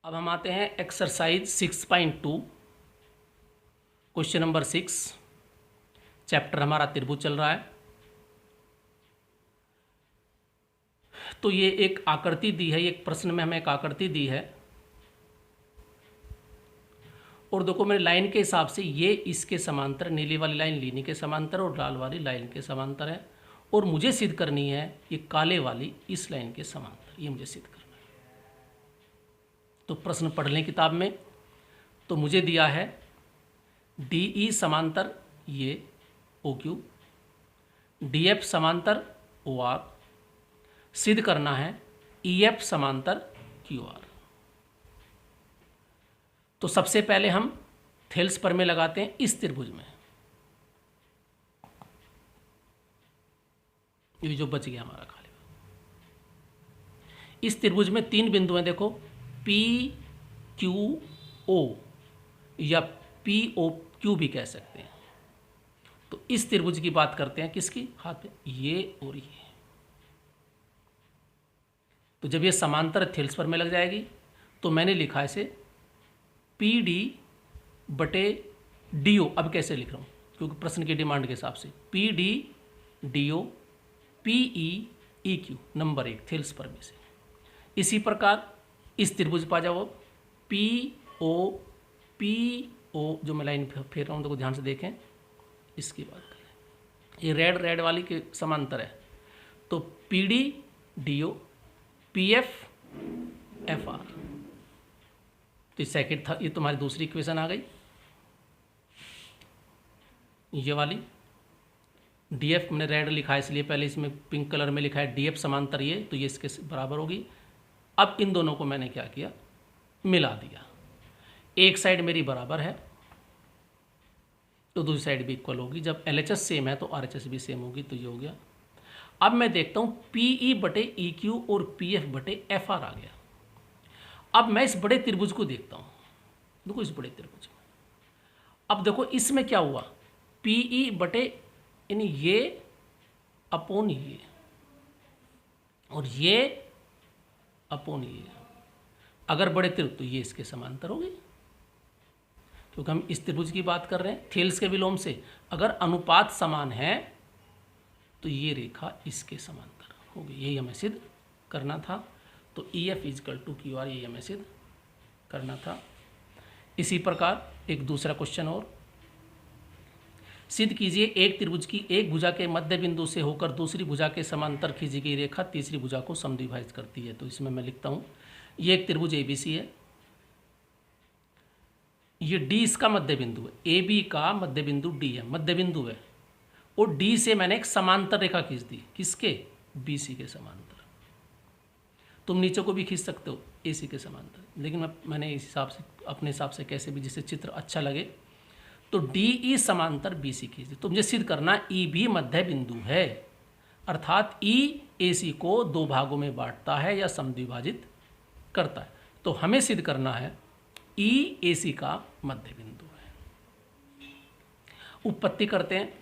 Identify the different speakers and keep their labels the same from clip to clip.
Speaker 1: अब हम आते हैं एक्सरसाइज 6.2 क्वेश्चन नंबर 6। चैप्टर हमारा त्रिभुज चल रहा है। तो ये एक आकृति दी है, एक प्रश्न में हमें एक आकृति दी है और देखो मेरे लाइन के हिसाब से ये इसके समांतर, नीली वाली लाइन लीनी के समांतर और लाल वाली लाइन के समांतर है और मुझे सिद्ध करनी है ये काले वाली इस लाइन के समांतर, ये मुझे सिद्ध करना है। तो प्रश्न पढ़ लें किताब में। तो मुझे दिया है DE समांतर ये OQ, DF समांतर OR, सिद्ध करना है EF समांतर QR। तो सबसे पहले हम थेल्स प्रमेय लगाते हैं इस त्रिभुज में। ये जो बच गया हमारा खाली, इस त्रिभुज में तीन बिंदु हैं, देखो PQO या POQ भी कह सकते हैं। तो इस त्रिभुज की बात करते हैं, किसकी? हाथ में ये और ये। तो जब ये समांतर थेल्स प्रमेय लग जाएगी तो मैंने लिखा इसे PD/DO। अब कैसे लिख रहा हूँ क्योंकि प्रश्न की डिमांड के हिसाब से PD/DO PE/EQ नंबर 1 थेल्स प्रमेय से। इसी प्रकार इस त्रिभुज पर जाओ PO जो मैं लाइन फेर रहा हूँ, तो ध्यान से देखें, इसकी बात करें। ये रेड वाली के समांतर है, तो PD/DO PF/FR। तो सेकंड था, ये तुम्हारी दूसरी इक्वेशन आ गई। ये वाली DF मैंने रेड लिखा है इसलिए पहले इसमें पिंक कलर में लिखा है DF समांतर ये, तो ये इसके बराबर होगी। अब इन दोनों को मैंने क्या किया, मिला दिया। एक साइड मेरी बराबर है तो दूसरी साइड भी इक्वल होगी। जब LHS सेम है तो RHS भी सेम होगी, तो ये हो गया। अब मैं देखता हूँ PE/EQ और PF/FR आ गया। अब मैं इस बड़े त्रिभुज को देखता हूँ, देखो इस बड़े त्रिभुज में। अब देखो इसमें क्या हुआ, PE/ यानी ये अपॉन ये और ये अपॉन ये। अगर बड़े त्रिभुज तो ये इसके समांतर होगी, क्योंकि हम इस त्रिभुज की बात कर रहे हैं थेल्स के विलोम से। अगर अनुपात समान है तो ये रेखा इसके समांतर होगी, यही हमें सिद्ध करना था। तो EF = QR, यही हमें सिद्ध करना था। इसी प्रकार एक दूसरा क्वेश्चन और, सिद्ध कीजिए एक त्रिभुज की एक भुजा के मध्य बिंदु से होकर दूसरी भुजा के समांतर खींची गई रेखा तीसरी भुजा को समद्विभाजित करती है। तो इसमें मैं लिखता हूँ, ये एक त्रिभुज ABC है, ये D इसका मध्य बिंदु है, AB का मध्य बिंदु D है, मध्य बिंदु है, और D से मैंने एक समांतर रेखा खींच दी, किसके? BC के समांतर। तुम नीचे को भी खींच सकते हो AC के समांतर, लेकिन मैंने इस हिसाब से अपने हिसाब से कैसे भी जिससे चित्र अच्छा लगे। तो DE समांतर BC खींच दी। तो मुझे सिद्ध करना E भी मध्य बिंदु है, अर्थात E AC को दो भागों में बांटता है या समद्विभाजित करता है। तो हमें सिद्ध करना है E AC का मध्य बिंदु है। उत्पत्ति करते हैं।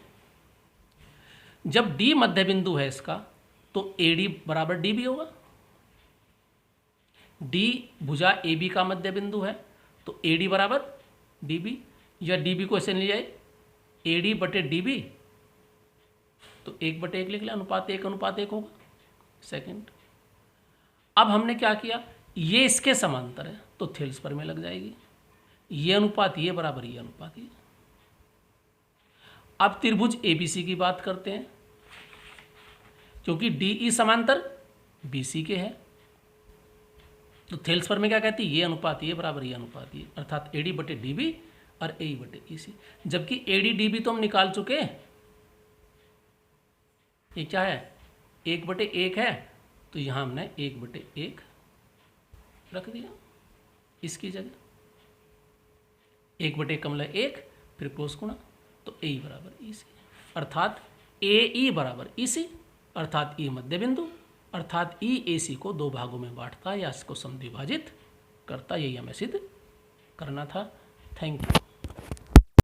Speaker 1: जब D मध्य बिंदु है इसका, तो AD = DB होगा। D भुजा AB का मध्य बिंदु है, तो AD = DB, या DB को ऐसे ले जाए AD/DB, तो 1/1 लिख ले, अनुपात 1:1 होगा। सेकंड, अब हमने क्या किया, ये इसके समांतर है तो थेल्स प्रमेय लग जाएगी। ये अनुपात ये बराबर ये अनुपात ये। अब त्रिभुज ABC की बात करते हैं, क्योंकि DE समांतर BC के है, तो थेल्स प्रमेय क्या कहती है, ये अनुपात ये बराबर ये अनुपात ये, अर्थात AD/DB और AE/EC। जबकि AD/DB तो हम निकाल चुके, ये क्या है 1/1 है, तो यहाँ हमने 1/1 रख दिया इसकी जगह। 1/1 का मतलब 1, फिर क्रॉस गुणा, तो AE = EC, अर्थात AE = EC, अर्थात E मध्य बिंदु, अर्थात E AC को दो भागों में बांटता है या इसको समद्विभाजित करता। यही हमें सिद्ध करना था। Thank you.